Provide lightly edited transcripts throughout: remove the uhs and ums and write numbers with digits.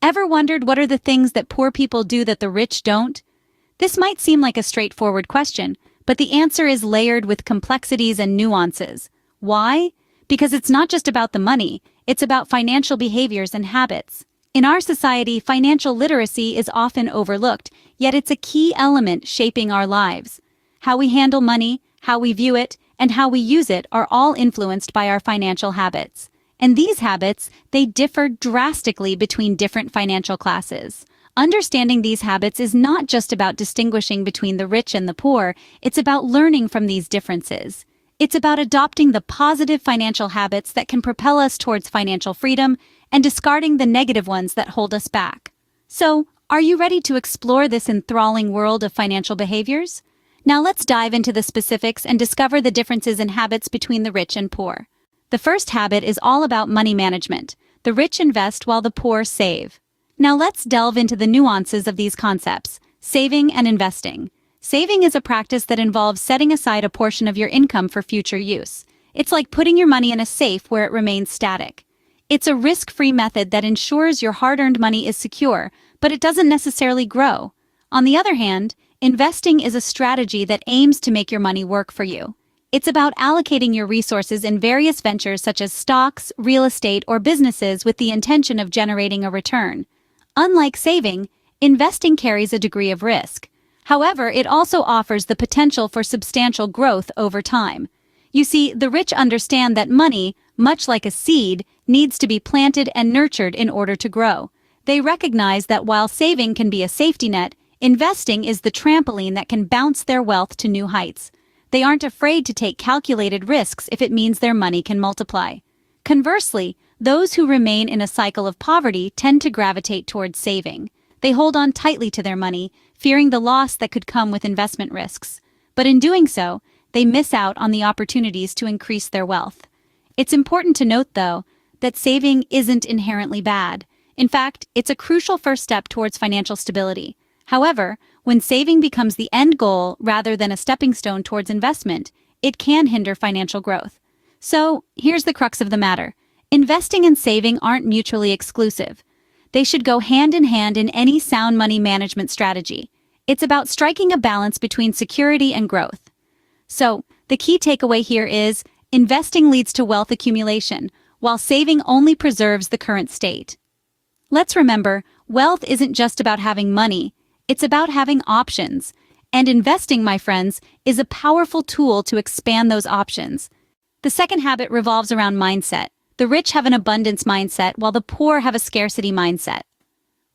Ever wondered what are the things that poor people do that the rich don't? This might seem like a straightforward question, but the answer is layered with complexities and nuances. Why? Because it's not just about the money, it's about financial behaviors and habits. In our society, financial literacy is often overlooked, yet it's a key element shaping our lives. How we handle money, how we view it, and how we use it are all influenced by our financial habits. And these habits, they differ drastically between different financial classes. Understanding these habits is not just about distinguishing between the rich and the poor, it's about learning from these differences. It's about adopting the positive financial habits that can propel us towards financial freedom and discarding the negative ones that hold us back. So, are you ready to explore this enthralling world of financial behaviors? Now let's dive into the specifics and discover the differences in habits between the rich and poor. The first habit is all about money management. The rich invest while the poor save. Now let's delve into the nuances of these concepts, saving and investing. Saving is a practice that involves setting aside a portion of your income for future use. It's like putting your money in a safe where it remains static. It's a risk-free method that ensures your hard-earned money is secure, but it doesn't necessarily grow. On the other hand, investing is a strategy that aims to make your money work for you. It's about allocating your resources in various ventures such as stocks, real estate, or businesses with the intention of generating a return. Unlike saving, investing carries a degree of risk. However, it also offers the potential for substantial growth over time. You see, the rich understand that money, much like a seed, needs to be planted and nurtured in order to grow. They recognize that while saving can be a safety net, investing is the trampoline that can bounce their wealth to new heights. They aren't afraid to take calculated risks if it means their money can multiply. Conversely, those who remain in a cycle of poverty tend to gravitate towards saving. They hold on tightly to their money, fearing the loss that could come with investment risks. But in doing so, they miss out on the opportunities to increase their wealth. It's important to note, though, that saving isn't inherently bad. In fact, it's a crucial first step towards financial stability. However, when saving becomes the end goal rather than a stepping stone towards investment, it can hinder financial growth. So, here's the crux of the matter. Investing and saving aren't mutually exclusive. They should go hand in hand in any sound money management strategy. It's about striking a balance between security and growth. So, the key takeaway here is, investing leads to wealth accumulation, while saving only preserves the current state. Let's remember, wealth isn't just about having money. It's about having options. And investing, my friends, is a powerful tool to expand those options. The second habit revolves around mindset. The rich have an abundance mindset while the poor have a scarcity mindset.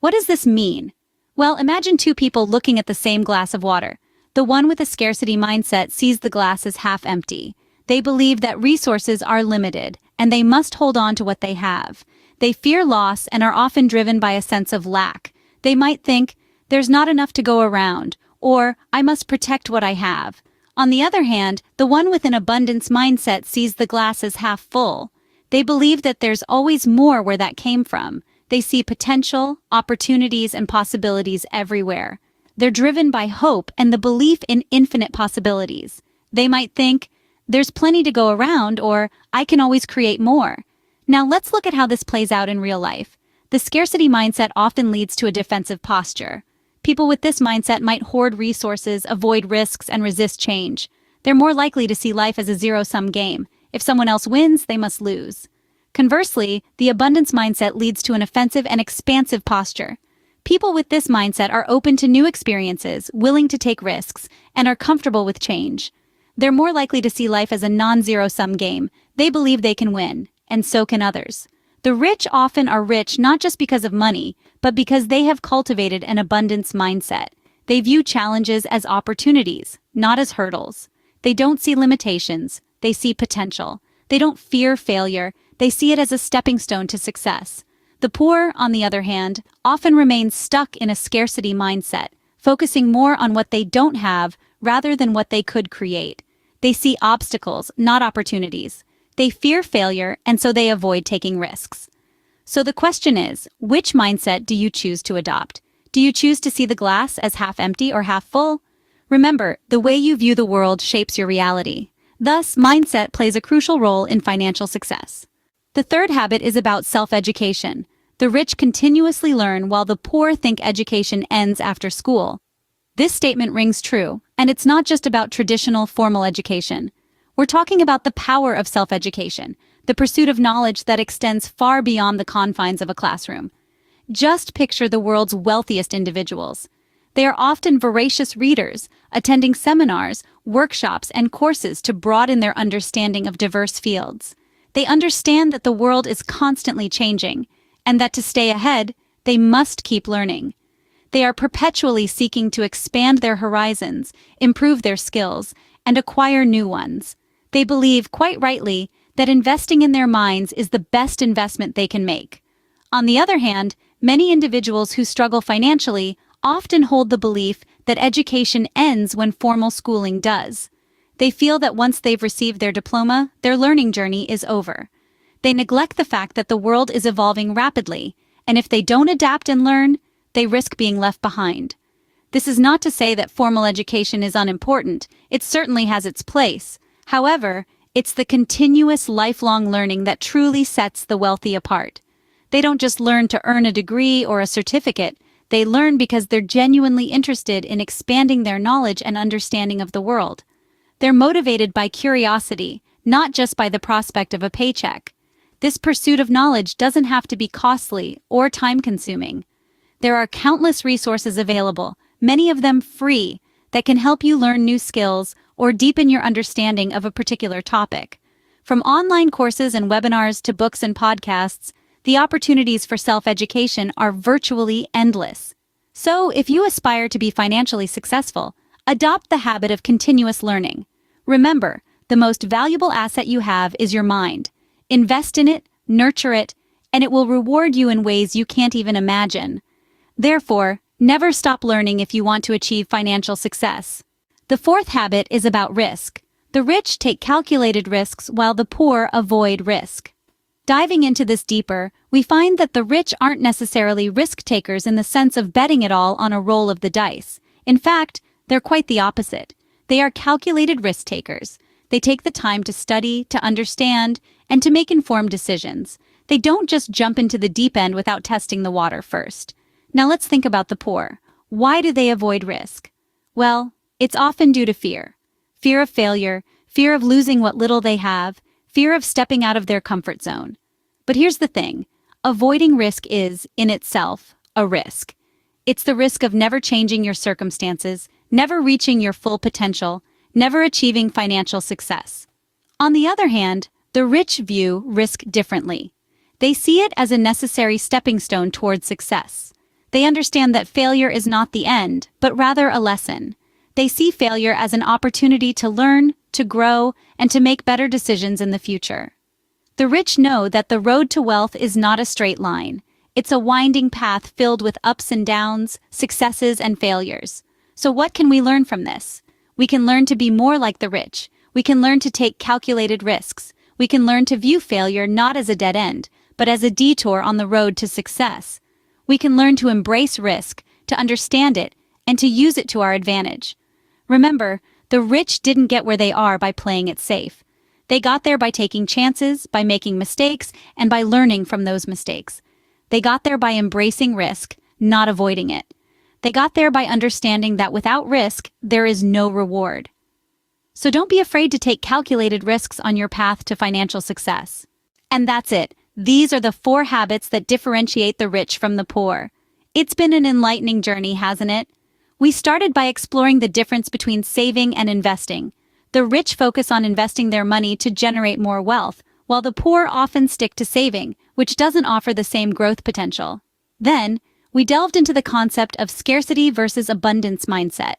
What does this mean? Well, imagine two people looking at the same glass of water. The one with a scarcity mindset sees the glass as half empty. They believe that resources are limited, and they must hold on to what they have. They fear loss and are often driven by a sense of lack. They might think, there's not enough to go around, or I must protect what I have. On the other hand, the one with an abundance mindset sees the glass as half full. They believe that there's always more where that came from. They see potential, opportunities, and possibilities everywhere. They're driven by hope and the belief in infinite possibilities. They might think, there's plenty to go around, or I can always create more. Now let's look at how this plays out in real life. The scarcity mindset often leads to a defensive posture. People with this mindset might hoard resources, avoid risks, and resist change. They're more likely to see life as a zero-sum game. If someone else wins, they must lose. Conversely, the abundance mindset leads to an offensive and expansive posture. People with this mindset are open to new experiences, willing to take risks, and are comfortable with change. They're more likely to see life as a non-zero-sum game. They believe they can win, and so can others. The rich often are rich not just because of money, but because they have cultivated an abundance mindset. They view challenges as opportunities, not as hurdles. They don't see limitations, they see potential. They don't fear failure, they see it as a stepping stone to success. The poor, on the other hand, often remain stuck in a scarcity mindset, focusing more on what they don't have rather than what they could create. They see obstacles, not opportunities. They fear failure, and so they avoid taking risks. So the question is, which mindset do you choose to adopt? Do you choose to see the glass as half empty or half full? Remember, the way you view the world shapes your reality. Thus, mindset plays a crucial role in financial success. The third habit is about self-education. The rich continuously learn while the poor think education ends after school. This statement rings true, and it's not just about traditional formal education. We're talking about the power of self-education, the pursuit of knowledge that extends far beyond the confines of a classroom. Just picture the world's wealthiest individuals. They are often voracious readers, attending seminars, workshops, and courses to broaden their understanding of diverse fields. They understand that the world is constantly changing, and that to stay ahead, they must keep learning. They are perpetually seeking to expand their horizons, improve their skills, and acquire new ones. They believe, quite rightly, that investing in their minds is the best investment they can make. On the other hand, many individuals who struggle financially often hold the belief that education ends when formal schooling does. They feel that once they've received their diploma, their learning journey is over. They neglect the fact that the world is evolving rapidly, and if they don't adapt and learn, they risk being left behind. This is not to say that formal education is unimportant. It certainly has its place. However, it's the continuous lifelong learning that truly sets the wealthy apart. They don't just learn to earn a degree or a certificate. They learn because they're genuinely interested in expanding their knowledge and understanding of the world. They're motivated by curiosity, not just by the prospect of a paycheck. This pursuit of knowledge doesn't have to be costly or time-consuming. There are countless resources available, many of them free, that can help you learn new skills or deepen your understanding of a particular topic. From online courses and webinars to books and podcasts, the opportunities for self-education are virtually endless. So, if you aspire to be financially successful, adopt the habit of continuous learning. Remember, the most valuable asset you have is your mind. Invest in it, nurture it, and it will reward you in ways you can't even imagine. Therefore, never stop learning if you want to achieve financial success. The fourth habit is about risk. The rich take calculated risks while the poor avoid risk. Diving into this deeper, we find that the rich aren't necessarily risk takers in the sense of betting it all on a roll of the dice. In fact, they're quite the opposite. They are calculated risk takers. They take the time to study, to understand, and to make informed decisions. They don't just jump into the deep end without testing the water first. Now let's think about the poor. Why do they avoid risk? Well, it's often due to fear. Fear of failure, fear of losing what little they have, fear of stepping out of their comfort zone. But here's the thing. Avoiding risk is, in itself, a risk. It's the risk of never changing your circumstances, never reaching your full potential, never achieving financial success. On the other hand, the rich view risk differently. They see it as a necessary stepping stone towards success. They understand that failure is not the end, but rather a lesson. They see failure as an opportunity to learn, to grow, and to make better decisions in the future. The rich know that the road to wealth is not a straight line. It's a winding path filled with ups and downs, successes and failures. So what can we learn from this? We can learn to be more like the rich. We can learn to take calculated risks. We can learn to view failure not as a dead end, but as a detour on the road to success. We can learn to embrace risk, to understand it, and to use it to our advantage. Remember, the rich didn't get where they are by playing it safe. They got there by taking chances, by making mistakes, and by learning from those mistakes. They got there by embracing risk, not avoiding it. They got there by understanding that without risk, there is no reward. So don't be afraid to take calculated risks on your path to financial success. And that's it. These are the 4 habits that differentiate the rich from the poor. It's been an enlightening journey, hasn't it? We started by exploring the difference between saving and investing. The rich focus on investing their money to generate more wealth, while the poor often stick to saving, which doesn't offer the same growth potential. Then, we delved into the concept of scarcity versus abundance mindset.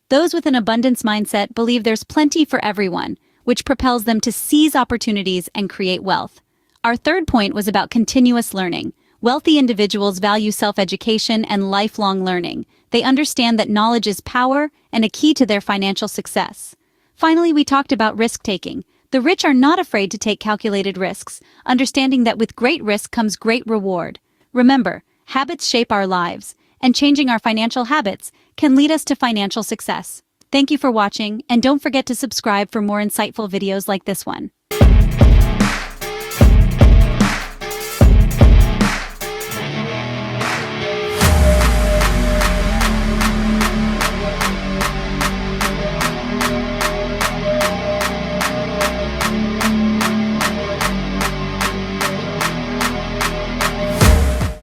Those with an abundance mindset believe there's plenty for everyone, which propels them to seize opportunities and create wealth. Our third point was about continuous learning. Wealthy individuals value self-education and lifelong learning. They understand that knowledge is power and a key to their financial success. Finally, we talked about risk-taking. The rich are not afraid to take calculated risks, understanding that with great risk comes great reward. Remember, habits shape our lives, and changing our financial habits can lead us to financial success. Thank you for watching, and don't forget to subscribe for more insightful videos like this one.